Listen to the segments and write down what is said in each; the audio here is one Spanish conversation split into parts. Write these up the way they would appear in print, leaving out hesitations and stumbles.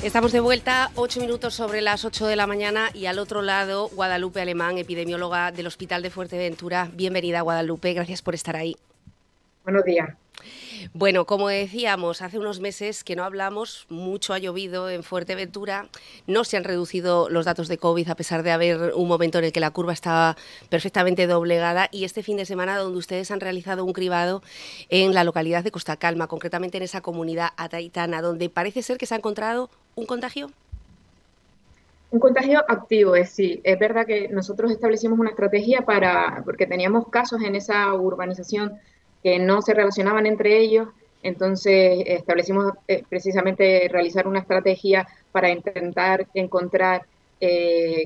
Estamos de vuelta, 8 minutos sobre las 8 de la mañana y al otro lado, Guadalupe Alemán, epidemióloga del Hospital de Fuerteventura. Bienvenida, Guadalupe, gracias por estar ahí. Buenos días. Bueno, como decíamos, hace unos meses que no hablamos, mucho ha llovido en Fuerteventura, no se han reducido los datos de COVID a pesar de haber un momento en el que la curva estaba perfectamente doblegada, y este fin de semana donde ustedes han realizado un cribado en la localidad de Costa Calma, concretamente en esa comunidad ataitana, donde parece ser que se ha encontrado un contagio. Un contagio activo, sí. Es verdad que nosotros establecimos una estrategia porque teníamos casos en esa urbanización que no se relacionaban entre ellos, entonces establecimos precisamente realizar una estrategia para intentar encontrar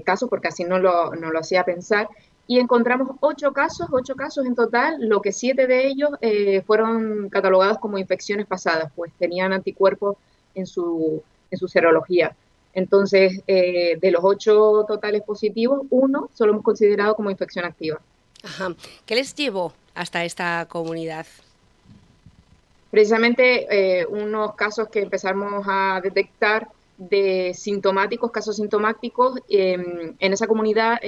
casos, porque así no lo hacía pensar, y encontramos ocho casos en total, lo que 7 de ellos fueron catalogados como infecciones pasadas, pues tenían anticuerpos en su serología. Entonces, de los 8 totales positivos, uno solo hemos considerado como infección activa. Ajá. ¿Qué les llevó hasta esta comunidad? Precisamente unos casos que empezamos a detectar de casos sintomáticos en esa comunidad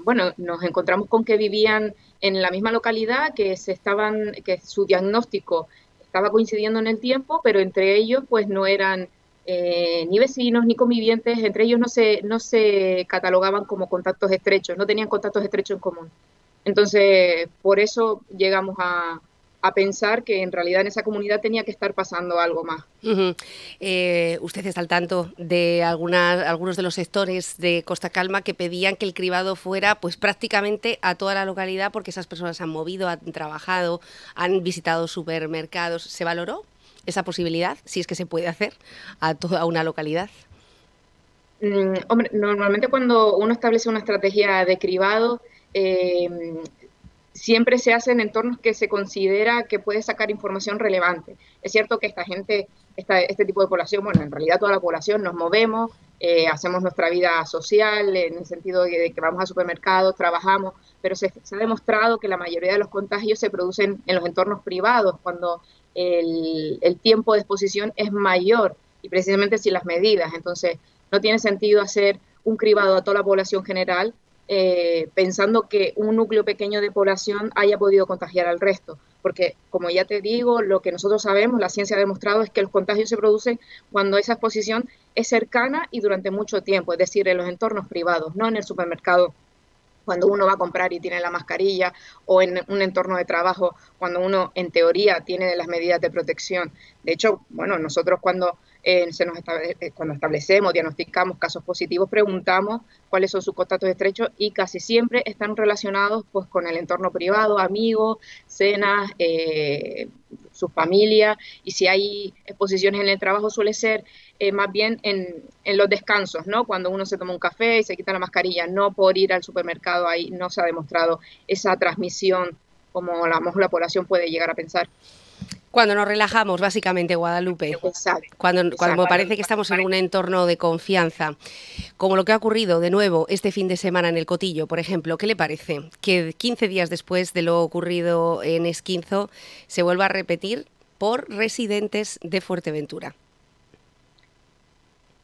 bueno, nos encontramos con que vivían en la misma localidad, que su diagnóstico estaba coincidiendo en el tiempo, pero entre ellos pues no eran ni vecinos ni convivientes, entre ellos no se catalogaban como contactos estrechos, no tenían contactos estrechos en común. Entonces, por eso llegamos a pensar que en realidad en esa comunidad tenía que estar pasando algo más. Usted está al tanto de algunos de los sectores de Costa Calma que pedían que el cribado fuera pues prácticamente a toda la localidad, porque esas personas han movido, han trabajado, han visitado supermercados. ¿Se valoró esa posibilidad, si es que se puede hacer, a toda una localidad? Hombre, normalmente cuando uno establece una estrategia de cribado, eh, siempre se hace en entornos que se considera que puede sacar información relevante. Es cierto que este tipo de población, bueno, en realidad toda la población nos movemos, hacemos nuestra vida social en el sentido de que vamos a supermercados, trabajamos, pero se ha demostrado que la mayoría de los contagios se producen en los entornos privados, cuando el tiempo de exposición es mayor y precisamente sin las medidas. Entonces, no tiene sentido hacer un cribado a toda la población general pensando que un núcleo pequeño de población haya podido contagiar al resto. Porque, como ya te digo, lo que nosotros sabemos, la ciencia ha demostrado, es que los contagios se producen cuando esa exposición es cercana y durante mucho tiempo, es decir, en los entornos privados, no en el supermercado cuando uno va a comprar y tiene la mascarilla, o en un entorno de trabajo cuando uno en teoría tiene las medidas de protección. De hecho, bueno, nosotros cuando establecemos, diagnosticamos casos positivos, preguntamos cuáles son sus contactos estrechos y casi siempre están relacionados pues con el entorno privado, amigos, cenas, su familia, y si hay exposiciones en el trabajo suele ser más bien en los descansos, ¿no? Cuando uno se toma un café y se quita la mascarilla, no por ir al supermercado, ahí no se ha demostrado esa transmisión como la población puede llegar a pensar. Cuando nos relajamos, básicamente, Guadalupe, Exacto, cuando exacto. parece que estamos en un entorno de confianza, como lo que ha ocurrido de nuevo este fin de semana en el Cotillo, por ejemplo. ¿Qué le parece que 15 días después de lo ocurrido en Esquinzo se vuelva a repetir por residentes de Fuerteventura?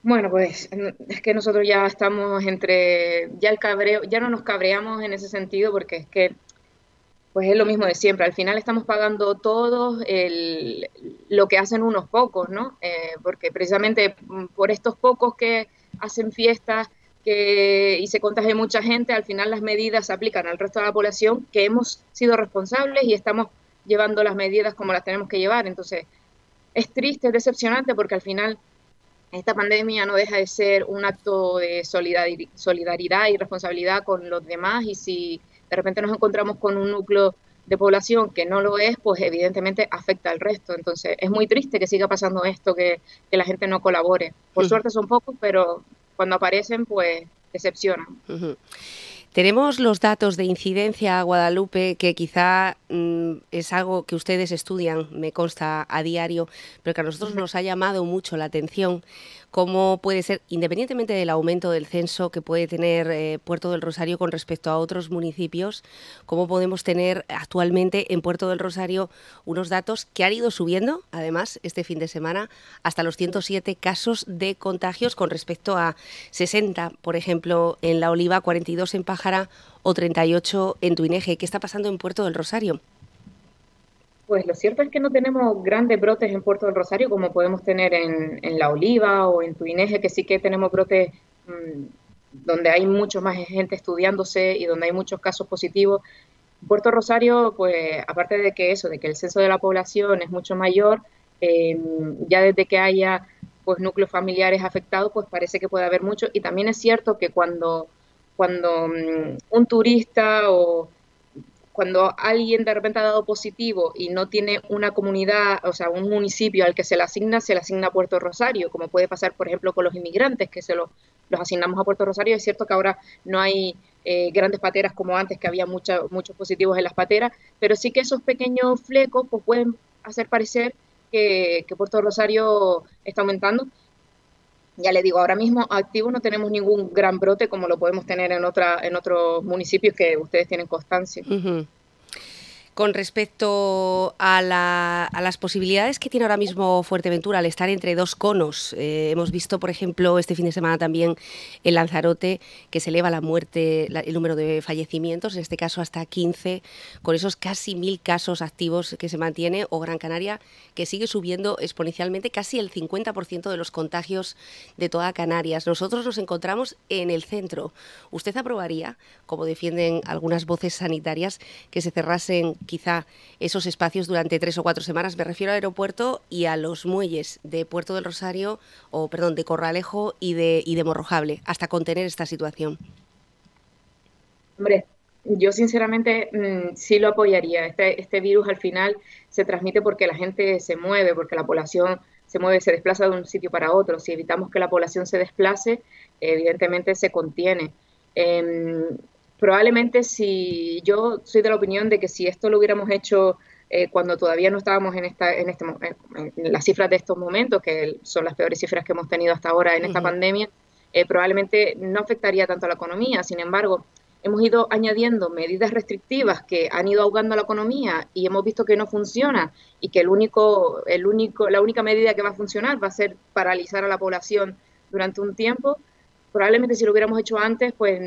Bueno, pues es que nosotros ya estamos ya el cabreo, ya no nos cabreamos en ese sentido, porque es que pues es lo mismo de siempre. Al final estamos pagando todos lo que hacen unos pocos, ¿no? Porque precisamente por estos pocos que hacen fiestas y se contagia mucha gente, al final las medidas se aplican al resto de la población, que hemos sido responsables y estamos llevando las medidas como las tenemos que llevar. Entonces, es triste, es decepcionante, porque al final esta pandemia no deja de ser un acto de solidaridad y responsabilidad con los demás, y si de repente nos encontramos con un núcleo de población que no lo es, pues evidentemente afecta al resto. Entonces es muy triste que siga pasando esto, que la gente no colabore. Por suerte son pocos, pero cuando aparecen, pues decepcionan. Tenemos los datos de incidencia, Guadalupe, que quizá es algo que ustedes estudian, me consta, a diario, pero que a nosotros nos ha llamado mucho la atención. cómo puede ser, independientemente del aumento del censo que puede tener Puerto del Rosario con respecto a otros municipios, cómo podemos tener actualmente en Puerto del Rosario unos datos que han ido subiendo, además, este fin de semana, hasta los 107 casos de contagios con respecto a 60, por ejemplo, en La Oliva, 42 en Pájara o 38 en Tuineje. ¿Qué está pasando en Puerto del Rosario? Pues lo cierto es que no tenemos grandes brotes en Puerto del Rosario como podemos tener en La Oliva o en Tuineje, que sí que tenemos brotes donde hay mucho más gente estudiándose y donde hay muchos casos positivos. Puerto Rosario, pues aparte de que eso, de que el censo de la población es mucho mayor, ya desde que haya pues núcleos familiares afectados, pues parece que puede haber mucho. Y también es cierto que cuando un turista o cuando alguien de repente ha dado positivo y no tiene una comunidad, o sea, un municipio al que se le asigna a Puerto Rosario, como puede pasar, por ejemplo, con los inmigrantes, que los asignamos a Puerto Rosario. Es cierto que ahora no hay grandes pateras como antes, que había muchos positivos en las pateras, pero sí que esos pequeños flecos pues, pueden hacer parecer que Puerto Rosario está aumentando. Ya le digo, ahora mismo activo no tenemos ningún gran brote como lo podemos tener en otros municipios que ustedes tienen constancia. Uh-huh. Con respecto a las posibilidades que tiene ahora mismo Fuerteventura al estar entre dos conos, hemos visto, por ejemplo, este fin de semana también en Lanzarote, que se eleva el número de fallecimientos, en este caso hasta 15, con esos casi 1.000 casos activos que se mantiene, o Gran Canaria, que sigue subiendo exponencialmente, casi el 50% de los contagios de toda Canarias. Nosotros nos encontramos en el centro. ¿Usted aprobaría, como defienden algunas voces sanitarias, que se cerrasen quizá esos espacios durante 3 o 4 semanas? Me refiero al aeropuerto y a los muelles de Puerto del Rosario, de Corralejo y de Morrojable, hasta contener esta situación. Hombre, yo sinceramente sí lo apoyaría. Este virus al final se transmite porque la gente se mueve, porque la población se mueve, se desplaza de un sitio para otro. Si evitamos que la población se desplace, evidentemente se contiene. Probablemente si yo soy de la opinión de que si esto lo hubiéramos hecho cuando todavía no estábamos en las cifras de estos momentos, que son las peores cifras que hemos tenido hasta ahora en esta pandemia, probablemente no afectaría tanto a la economía. Sin embargo, hemos ido añadiendo medidas restrictivas que han ido ahogando la economía y hemos visto que no funciona y que la única medida que va a funcionar va a ser paralizar a la población durante un tiempo. Probablemente si lo hubiéramos hecho antes, pues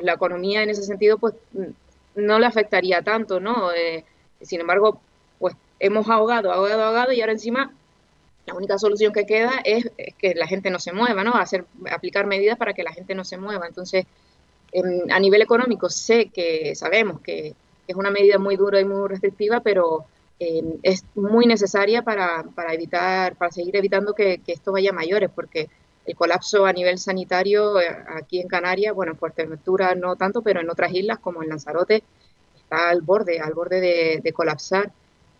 la economía en ese sentido pues no le afectaría tanto, ¿no? Sin embargo, pues hemos ahogado y ahora encima la única solución que queda es que la gente no se mueva, ¿no? Aplicar medidas para que la gente no se mueva. Entonces, a nivel económico sabemos que es una medida muy dura y muy restrictiva, pero es muy necesaria para seguir evitando que esto vaya a mayores, porque el colapso a nivel sanitario aquí en Canarias, bueno, en Fuerteventura no tanto, pero en otras islas como en Lanzarote está al borde de colapsar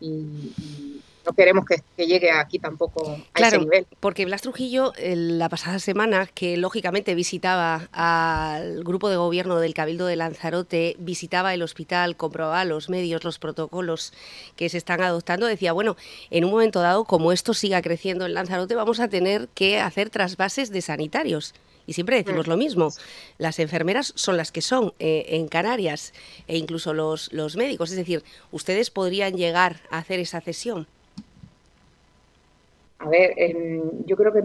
y no queremos que llegue aquí tampoco a ese nivel. Porque Blas Trujillo, la pasada semana, que lógicamente visitaba al grupo de gobierno del Cabildo de Lanzarote, visitaba el hospital, comprobaba los medios, los protocolos que se están adoptando, decía, bueno, en un momento dado, como esto siga creciendo en Lanzarote, vamos a tener que hacer trasvases de sanitarios. Y siempre decimos lo mismo, las enfermeras son las que son en Canarias, e incluso los médicos. Es decir, ¿ustedes podrían llegar a hacer esa cesión? A ver, yo creo que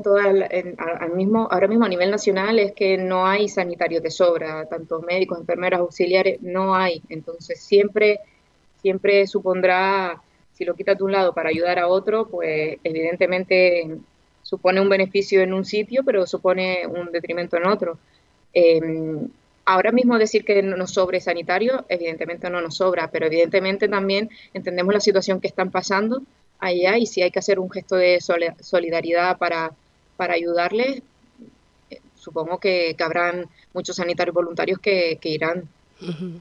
ahora mismo a nivel nacional es que no hay sanitarios de sobra, tanto médicos, enfermeras, auxiliares, no hay. Entonces siempre supondrá, si lo quitas de un lado para ayudar a otro, pues evidentemente supone un beneficio en un sitio, pero supone un detrimento en otro. Ahora mismo decir que no nos sobre sanitario, evidentemente no nos sobra, pero evidentemente también entendemos la situación que están pasando allá y si hay que hacer un gesto de solidaridad para ayudarles, supongo que habrán muchos sanitarios voluntarios que irán. Uh-huh.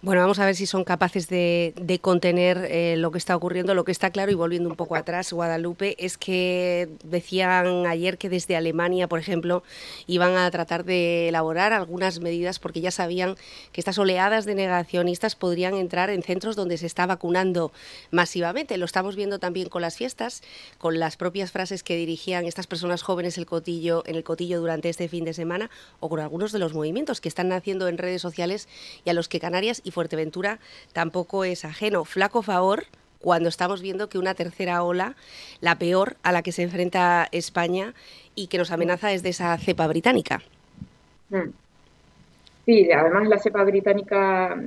Bueno, vamos a ver si son capaces de contener lo que está ocurriendo. Lo que está claro, y volviendo un poco atrás, Guadalupe, es que decían ayer que desde Alemania, por ejemplo, iban a tratar de elaborar algunas medidas porque ya sabían que estas oleadas de negacionistas podrían entrar en centros donde se está vacunando masivamente. Lo estamos viendo también con las fiestas, con las propias frases que dirigían estas personas jóvenes en el cotillo durante este fin de semana, o con algunos de los movimientos que están naciendo en redes sociales y a los que Canarias y Fuerteventura tampoco es ajeno. Flaco favor cuando estamos viendo que una tercera ola, la peor a la que se enfrenta España y que nos amenaza es de esa cepa británica. Sí, además la cepa británica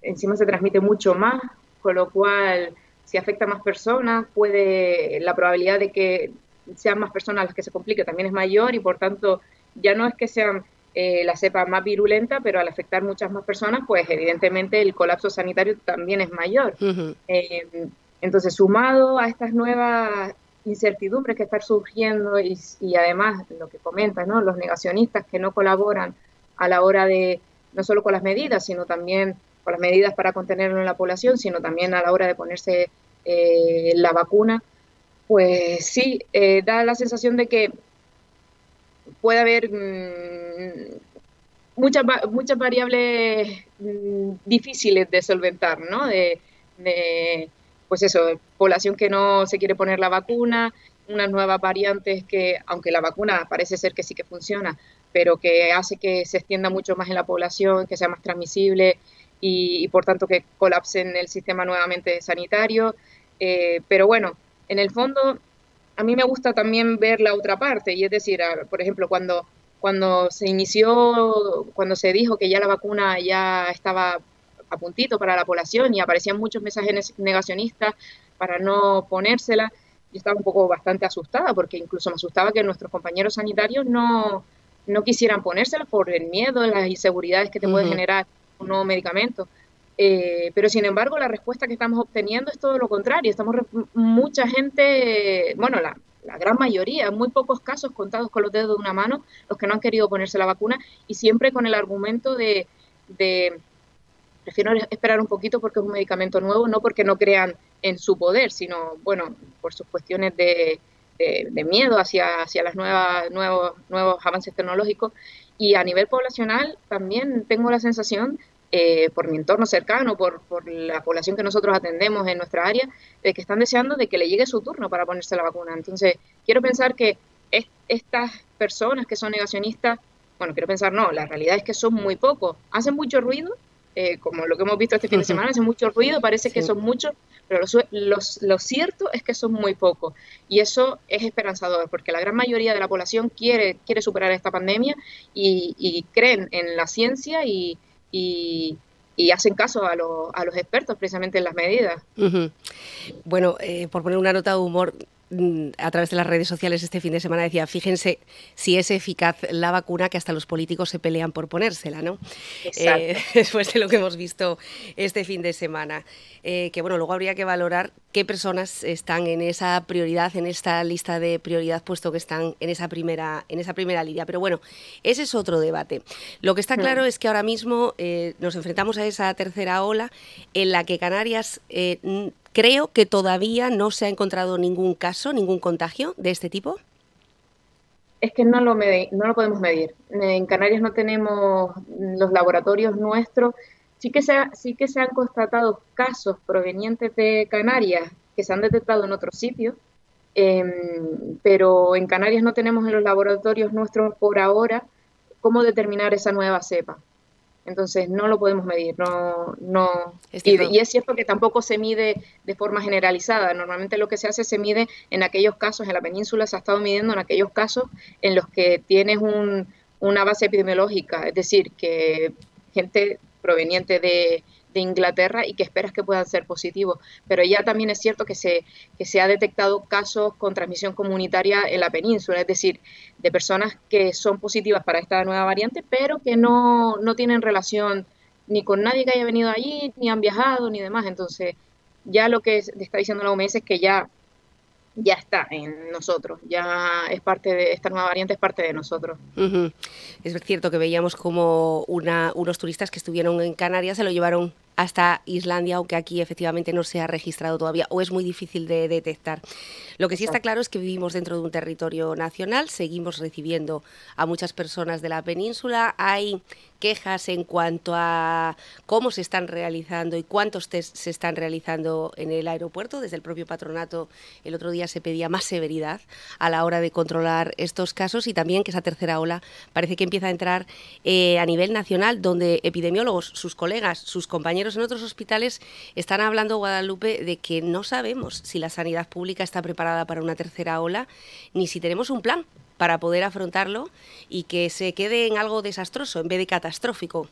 encima se transmite mucho más, con lo cual si afecta a más personas, la probabilidad de que sean más personas las que se complique también es mayor y por tanto ya no es que sean la cepa más virulenta, pero al afectar muchas más personas, pues evidentemente el colapso sanitario también es mayor. Entonces, sumado a estas nuevas incertidumbres que están surgiendo y además lo que comentas, ¿no? Los negacionistas que no colaboran a la hora de, no solo con las medidas, sino también con las medidas para contenerlo en la población, sino también a la hora de ponerse la vacuna, pues sí, da la sensación de que puede haber muchas variables difíciles de solventar, ¿no? Pues eso, población que no se quiere poner la vacuna, unas nuevas variantes que, aunque la vacuna parece ser que sí que funciona, pero que hace que se extienda mucho más en la población, que sea más transmisible y por tanto que colapsen el sistema nuevamente sanitario. Pero bueno, en el fondo a mí me gusta también ver la otra parte, y es decir, por ejemplo, cuando se dijo que ya la vacuna ya estaba a puntito para la población y aparecían muchos mensajes negacionistas para no ponérsela, yo estaba un poco bastante asustada, porque incluso me asustaba que nuestros compañeros sanitarios no quisieran ponérsela por el miedo, las inseguridades que te puede generar un nuevo medicamento. Pero sin embargo la respuesta que estamos obteniendo es todo lo contrario. Mucha gente, bueno, la gran mayoría, muy pocos casos contados con los dedos de una mano, los que no han querido ponerse la vacuna, y siempre con el argumento de prefiero esperar un poquito porque es un medicamento nuevo, no porque no crean en su poder, sino, bueno, por sus cuestiones de miedo hacia los nuevos avances tecnológicos. Y a nivel poblacional también tengo la sensación, por mi entorno cercano, por la población que nosotros atendemos en nuestra área, de que están deseando de que le llegue su turno para ponerse la vacuna. Entonces, quiero pensar que estas personas que son negacionistas, bueno, quiero pensar, no, la realidad es que son muy pocos, hacen mucho ruido, como lo que hemos visto este fin de semana, hacen mucho ruido, parece que son muchos, pero lo cierto es que son muy pocos. Y eso es esperanzador, porque la gran mayoría de la población quiere superar esta pandemia y creen en la ciencia y hacen caso a los expertos precisamente en las medidas. Bueno, por poner una nota de humor, a través de las redes sociales este fin de semana decía, fíjense si es eficaz la vacuna, que hasta los políticos se pelean por ponérsela, ¿no? Después de lo que hemos visto este fin de semana. Que bueno, luego habría que valorar qué personas están en esa prioridad, en esta lista de prioridad, puesto que están en esa primera línea. Pero bueno, ese es otro debate. Lo que está claro es que ahora mismo nos enfrentamos a esa tercera ola en la que Canarias creo que todavía no se ha encontrado ningún caso, ningún contagio de este tipo. Es que no lo podemos medir. En Canarias no tenemos los laboratorios nuestros. Sí que se han constatado casos provenientes de Canarias que se han detectado en otros sitios, pero en Canarias no tenemos en los laboratorios nuestros por ahora cómo determinar esa nueva cepa. Entonces no lo podemos medir, y es cierto que tampoco se mide de forma generalizada. Normalmente lo que se hace se mide en aquellos casos, en la península se ha estado midiendo en aquellos casos en los que tienes una base epidemiológica, es decir, que gente proveniente de Inglaterra y que esperas que puedan ser positivos. Pero ya también es cierto que se ha detectado casos con transmisión comunitaria en la península, es decir, de personas que son positivas para esta nueva variante, pero que no tienen relación ni con nadie que haya venido allí, ni han viajado, ni demás. Entonces, ya lo que está diciendo la OMS es que ya está en nosotros, ya es parte de esta nueva variante, es parte de nosotros. Es cierto que veíamos como unos turistas que estuvieron en Canarias se lo llevaron hasta Islandia, aunque aquí efectivamente no se ha registrado todavía o es muy difícil de detectar. Lo que sí está claro es que vivimos dentro de un territorio nacional, seguimos recibiendo a muchas personas de la península, hay quejas en cuanto a cómo se están realizando y cuántos test se están realizando en el aeropuerto. Desde el propio patronato el otro día se pedía más severidad a la hora de controlar estos casos y también que esa tercera ola parece que empieza a entrar a nivel nacional, donde epidemiólogos, sus colegas, sus compañeros en otros hospitales están hablando, Guadalupe, de que no sabemos si la sanidad pública está preparada para una tercera ola ni si tenemos un plan para poder afrontarlo y que se quede en algo desastroso en vez de catastrófico.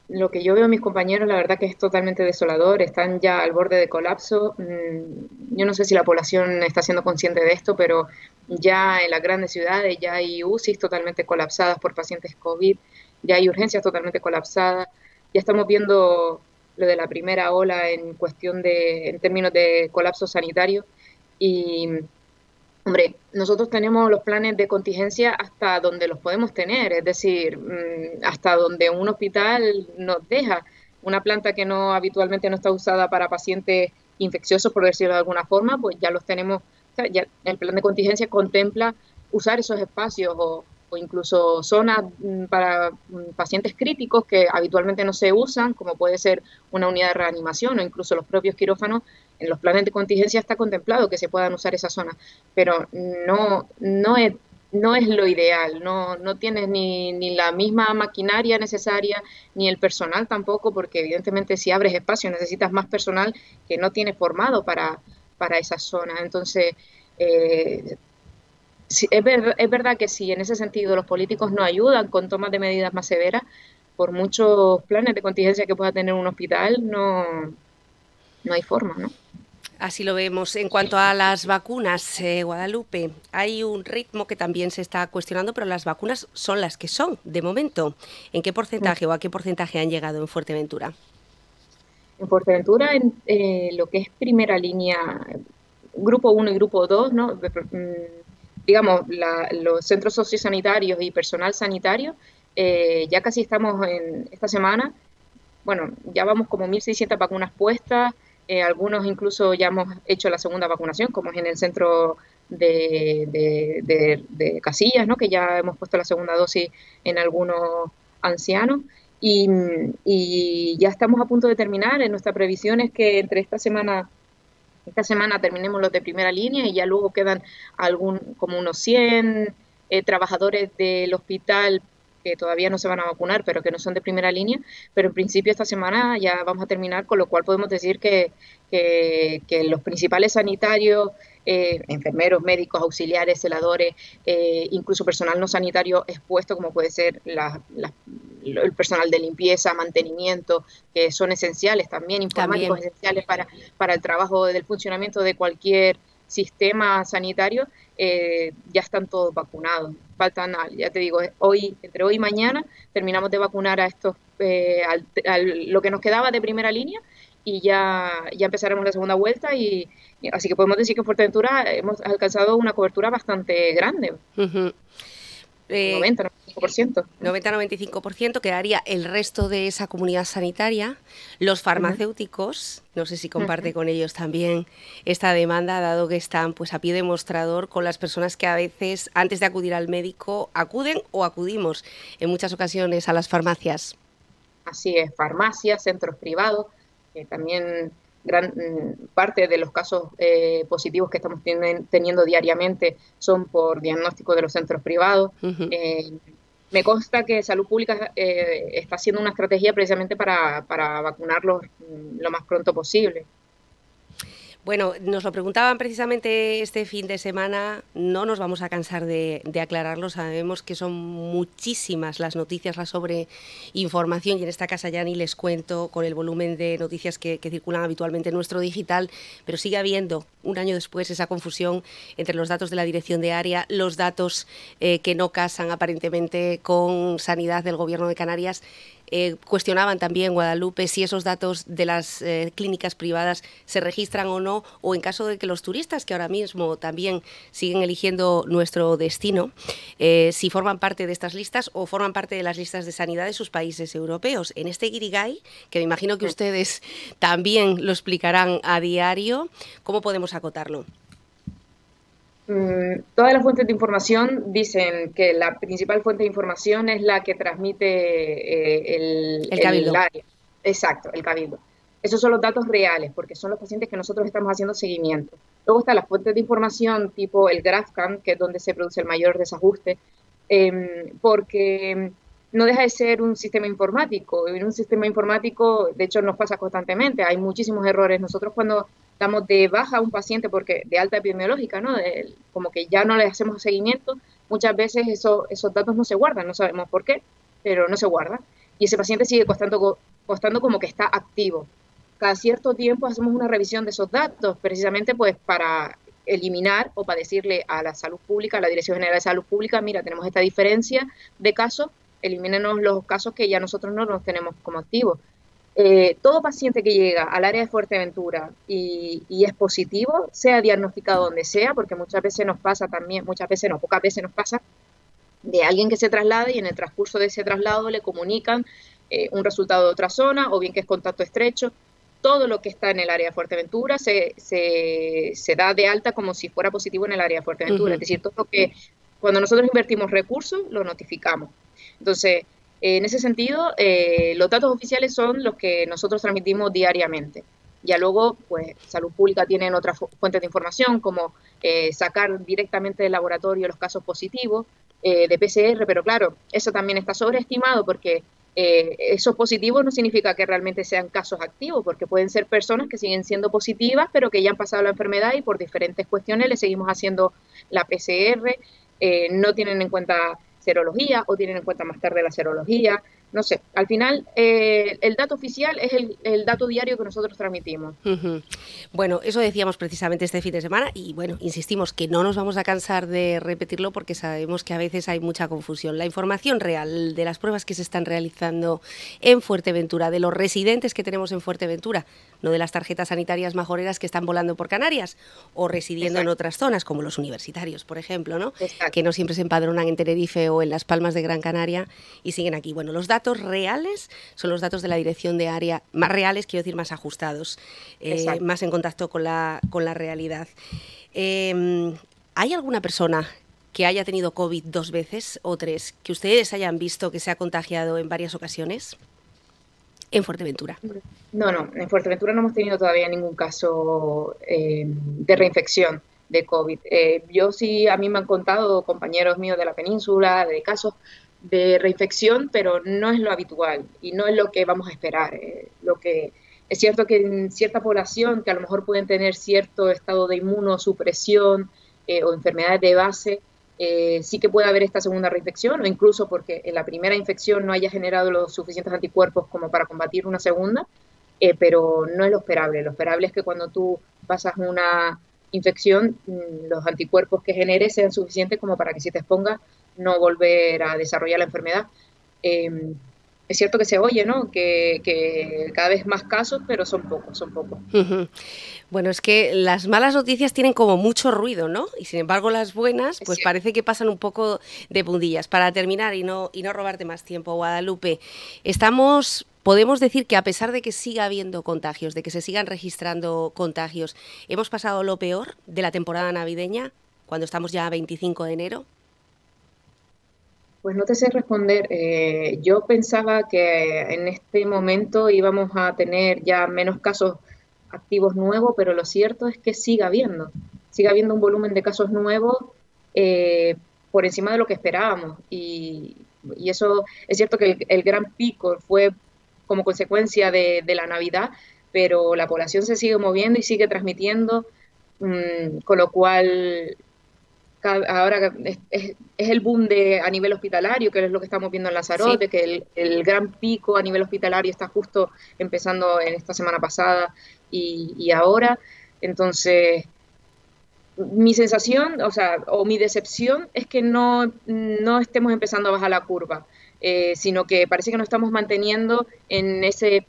Lo que yo veo a mis compañeros, la verdad que es totalmente desolador, están ya al borde de colapso. Yo no sé si la población está siendo consciente de esto, pero ya en las grandes ciudades ya hay UCIs totalmente colapsadas por pacientes COVID, ya hay urgencias totalmente colapsadas, ya estamos viendo lo de la primera ola en términos de colapso sanitario. Y, hombre, nosotros tenemos los planes de contingencia hasta donde los podemos tener, es decir, hasta donde un hospital nos deja. Una planta que no habitualmente no está usada para pacientes infecciosos, por decirlo de alguna forma, pues ya los tenemos, o sea, ya el plan de contingencia contempla usar esos espacios o incluso zonas para pacientes críticos que habitualmente no se usan, como puede ser una unidad de reanimación o incluso los propios quirófanos. En los planes de contingencia está contemplado que se puedan usar esas zonas, pero no es lo ideal, no tienes ni la misma maquinaria necesaria, ni el personal tampoco, porque evidentemente si abres espacio necesitas más personal que no tienes formado para esa zona. Entonces, sí, es verdad que si en ese sentido los políticos no ayudan con tomas de medidas más severas, por muchos planes de contingencia que pueda tener un hospital, no hay forma, ¿no? Así lo vemos. En cuanto a las vacunas, Guadalupe, hay un ritmo que también se está cuestionando, pero las vacunas son las que son, de momento. ¿En qué porcentaje o a qué porcentaje han llegado en Fuerteventura? En Fuerteventura, lo que es primera línea, grupo 1 y grupo 2, ¿no? Digamos, los centros sociosanitarios y personal sanitario, ya casi estamos en esta semana, bueno, ya vamos como 1.600 vacunas puestas, algunos incluso ya hemos hecho la segunda vacunación, como es en el centro de Casillas, ¿no? Que ya hemos puesto la segunda dosis en algunos ancianos. Y ya estamos a punto de terminar. Nuestra previsión es que entre esta semana terminemos los de primera línea y ya luego quedan como unos 100 trabajadores del hospital que todavía no se van a vacunar, pero que no son de primera línea, pero en principio esta semana ya vamos a terminar, con lo cual podemos decir que los principales sanitarios, enfermeros, médicos, auxiliares, celadores, incluso personal no sanitario expuesto, como puede ser el personal de limpieza, mantenimiento, que son esenciales también, informáticos esenciales para el trabajo del funcionamiento de cualquier sistema sanitario, ya están todos vacunados. Faltan, ya te digo, entre hoy y mañana terminamos de vacunar a estos, lo que nos quedaba de primera línea, y ya empezaremos la segunda vuelta, y así que podemos decir que en Fuerteventura hemos alcanzado una cobertura bastante grande. 90-95%. 90-95%, quedaría el resto de esa comunidad sanitaria. Los farmacéuticos, no sé si comparte con ellos también esta demanda, dado que están pues a pie de mostrador con las personas que a veces antes de acudir al médico acuden o acudimos en muchas ocasiones a las farmacias. Así es, farmacias, centros privados, también gran parte de los casos positivos que estamos teniendo diariamente son por diagnóstico de los centros privados. Me consta que Salud Pública está haciendo una estrategia precisamente para vacunarlos lo más pronto posible. Bueno, nos lo preguntaban precisamente este fin de semana, no nos vamos a cansar de aclararlo, sabemos que son muchísimas las noticias, la sobreinformación, y en esta casa ya ni les cuento con el volumen de noticias que circulan habitualmente en nuestro digital, pero sigue habiendo, un año después, esa confusión entre los datos de la dirección de área, los datos que no casan aparentemente con sanidad del Gobierno de Canarias. Cuestionaban también, Guadalupe, si esos datos de las clínicas privadas se registran o no, o en caso de que los turistas, que ahora mismo también siguen eligiendo nuestro destino, si forman parte de estas listas o forman parte de las listas de sanidad de sus países europeos. En este guirigay, que me imagino que ustedes también lo explicarán a diario, ¿cómo podemos acotarlo? Todas las fuentes de información dicen que la principal fuente de información es la que transmite El el Cabildo. área. Exacto, el cabildo. Esos son los datos reales, porque son los pacientes que nosotros estamos haciendo seguimiento. Luego están las fuentes de información tipo el GraphCam, que es donde se produce el mayor desajuste, porque no deja de ser un sistema informático. Y en un sistema informático, de hecho, nos pasa constantemente. Hay muchísimos errores. Nosotros cuando damos de baja a un paciente porque de alta epidemiológica, ¿no? Como que ya no le hacemos seguimiento, muchas veces esos datos no se guardan, no sabemos por qué, pero no se guardan. Y ese paciente sigue costando como que está activo. Cada cierto tiempo hacemos una revisión de esos datos, precisamente pues para eliminar o para decirle a la salud pública, a la Dirección General de Salud Pública, mira, tenemos esta diferencia de casos, elimínenos los casos que ya nosotros no los tenemos como activos. Todo paciente que llega al área de Fuerteventura y es positivo, sea diagnosticado donde sea, porque muchas veces nos pasa también, muchas veces no, pocas veces nos pasa, de alguien que se traslada y en el transcurso de ese traslado le comunican un resultado de otra zona o bien que es contacto estrecho. Todo lo que está en el área de Fuerteventura se da de alta como si fuera positivo en el área de Fuerteventura. Es decir, todo lo que cuando nosotros invertimos recursos, lo notificamos. Entonces, en ese sentido, los datos oficiales son los que nosotros transmitimos diariamente. Ya luego, pues, Salud Pública tiene otras fuentes de información, como sacar directamente del laboratorio los casos positivos de PCR, pero claro, eso también está sobreestimado porque esos positivos no significa que realmente sean casos activos, porque pueden ser personas que siguen siendo positivas, pero que ya han pasado la enfermedad y por diferentes cuestiones le seguimos haciendo la PCR, no tienen en cuenta serología o tienen en cuenta más tarde la serología, no sé, al final el dato oficial es el dato diario que nosotros transmitimos. Bueno, eso decíamos precisamente este fin de semana y bueno, insistimos que no nos vamos a cansar de repetirlo porque sabemos que a veces hay mucha confusión. La información real de las pruebas que se están realizando en Fuerteventura, de los residentes que tenemos en Fuerteventura, no de las tarjetas sanitarias majoreras que están volando por Canarias o residiendo en otras zonas, como los universitarios, por ejemplo, ¿no? Que no siempre se empadronan en Tenerife o en Las Palmas de Gran Canaria y siguen aquí. Bueno, los datos reales son los datos de la dirección de área, más reales, quiero decir, más ajustados, más en contacto con la realidad. ¿Hay alguna persona que haya tenido COVID 2 veces o 3, que ustedes hayan visto que se ha contagiado en varias ocasiones en Fuerteventura? No, en Fuerteventura no hemos tenido todavía ningún caso de reinfección de COVID. Yo sí, a mí me han contado compañeros míos de la península de casos de reinfección, pero no es lo habitual y no es lo que vamos a esperar. Lo que es cierto que en cierta población que a lo mejor pueden tener cierto estado de inmunosupresión o enfermedades de base, sí que puede haber esta segunda reinfección o incluso porque en la primera infección no haya generado los suficientes anticuerpos como para combatir una segunda, pero no es lo esperable. Lo esperable es que cuando tú pasas una infección, los anticuerpos que genere sean suficientes como para que si te expongas no volver a desarrollar la enfermedad. Es cierto que se oye, ¿no? Que cada vez más casos, pero son pocos, son pocos. Bueno, es que las malas noticias tienen como mucho ruido, ¿no? Y sin embargo las buenas, pues parece que pasan un poco de puntillas. Para terminar y no robarte más tiempo, Guadalupe, podemos decir que a pesar de que siga habiendo contagios, de que se sigan registrando contagios, ¿hemos pasado lo peor de la temporada navideña cuando estamos ya a 25 de enero? Pues no te sé responder. Yo pensaba que en este momento íbamos a tener ya menos casos activos nuevos, pero lo cierto es que sigue habiendo un volumen de casos nuevos por encima de lo que esperábamos. Y eso es cierto que el gran pico fue como consecuencia de la Navidad, pero la población se sigue moviendo y sigue transmitiendo, con lo cual ahora es el boom a nivel hospitalario, que es lo que estamos viendo en Lanzarote, que el gran pico a nivel hospitalario está justo empezando en esta semana pasada y ahora. Entonces, mi sensación, o mi decepción es que no estemos empezando a bajar la curva. sino que parece que nos estamos manteniendo en ese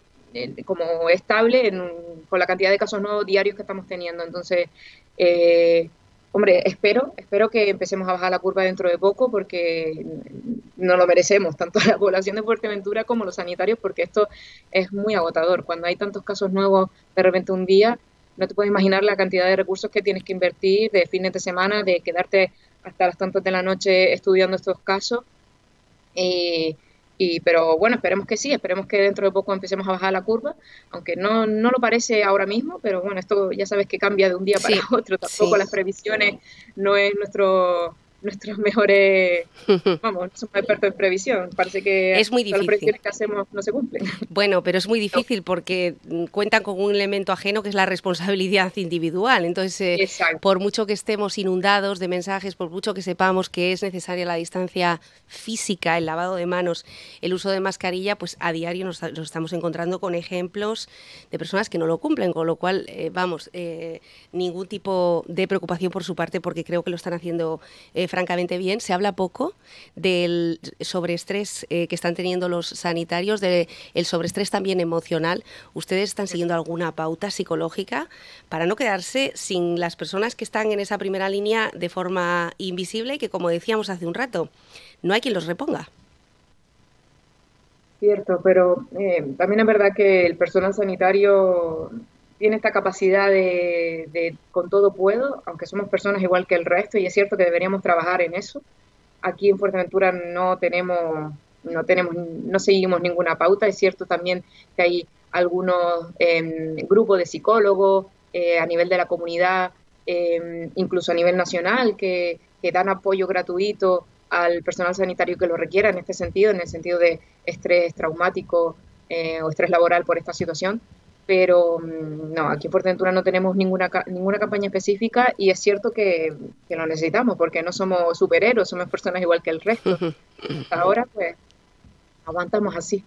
como estable con la cantidad de casos nuevos diarios que estamos teniendo. Entonces, hombre, espero que empecemos a bajar la curva dentro de poco porque no lo merecemos, tanto la población de Fuerteventura como los sanitarios, porque esto es muy agotador. Cuando hay tantos casos nuevos de repente un día, no te puedes imaginar la cantidad de recursos que tienes que invertir de fines de semana, de quedarte hasta las tantas de la noche estudiando estos casos. Pero bueno, esperemos que sí, esperemos que dentro de poco empecemos a bajar la curva, aunque no lo parece ahora mismo, pero bueno, esto ya sabes que cambia de un día para otro, tampoco las previsiones no es nuestros mejores, vamos, no somos expertos en previsión, parece que es muy difícil. Las previsiones que hacemos no se cumplen. Bueno, pero es muy difícil porque cuentan con un elemento ajeno que es la responsabilidad individual. Entonces, por mucho que estemos inundados de mensajes, por mucho que sepamos que es necesaria la distancia física, el lavado de manos, el uso de mascarilla, pues a diario nos estamos encontrando con ejemplos de personas que no lo cumplen, con lo cual, ningún tipo de preocupación por su parte, porque creo que lo están haciendo francamente bien. Se habla poco del sobreestrés que están teniendo los sanitarios, del sobreestrés también emocional. ¿Ustedes están siguiendo alguna pauta psicológica para no quedarse sin las personas que están en esa primera línea de forma invisible y que, como decíamos hace un rato, no hay quien los reponga? Cierto, pero también es verdad que el personal sanitario tiene esta capacidad de con todo puedo, aunque somos personas igual que el resto, y es cierto que deberíamos trabajar en eso. Aquí en Fuerteventura no seguimos ninguna pauta. Es cierto también que hay algunos grupos de psicólogos a nivel de la comunidad, incluso a nivel nacional, que dan apoyo gratuito al personal sanitario que lo requiera en este sentido, en el sentido de estrés traumático o estrés laboral por esta situación. Pero no, aquí en Fuerteventura no tenemos ninguna campaña específica, y es cierto que lo necesitamos porque no somos superhéroes, somos personas igual que el resto. Hasta ahora, pues, aguantamos así.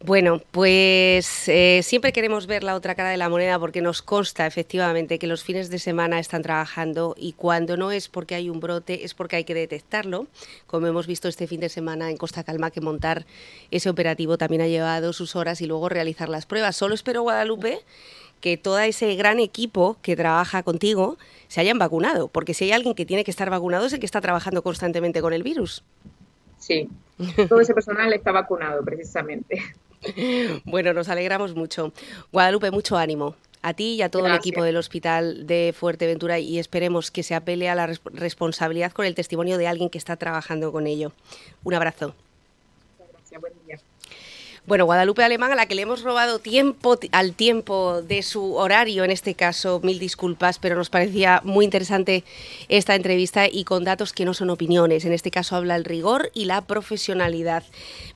Bueno, pues siempre queremos ver la otra cara de la moneda porque nos consta efectivamente que los fines de semana están trabajando, y cuando no es porque hay un brote es porque hay que detectarlo, como hemos visto este fin de semana en Costa Calma, que montar ese operativo también ha llevado sus horas y luego realizar las pruebas. Solo espero, Guadalupe, que todo ese gran equipo que trabaja contigo se hayan vacunado, porque si hay alguien que tiene que estar vacunado es el que está trabajando constantemente con el virus. Sí, todo ese personal está vacunado precisamente. Bueno, nos alegramos mucho. Guadalupe, mucho ánimo a ti y a todo el equipo del Hospital de Fuerteventura, y esperemos que se apele a la responsabilidad con el testimonio de alguien que está trabajando con ello. Un abrazo. Muchas gracias, buen día. Bueno, Guadalupe Alemán, a la que le hemos robado al tiempo de su horario, en este caso, mil disculpas, pero nos parecía muy interesante esta entrevista y con datos que no son opiniones. En este caso habla el rigor y la profesionalidad.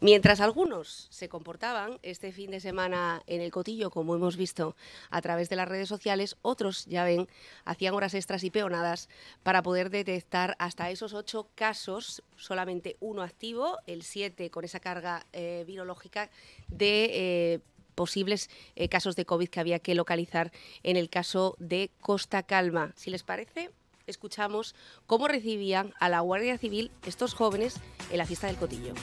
Mientras algunos se comportaban este fin de semana en el Cotillo, como hemos visto a través de las redes sociales, otros, ya ven, hacían horas extras y peonadas para poder detectar hasta esos 8 casos, solamente uno activo, el 7 con esa carga virológica, de posibles casos de COVID que había que localizar en el caso de Costa Calma. Si les parece, escuchamos cómo recibían a la Guardia Civil estos jóvenes en la fiesta del Cotillo.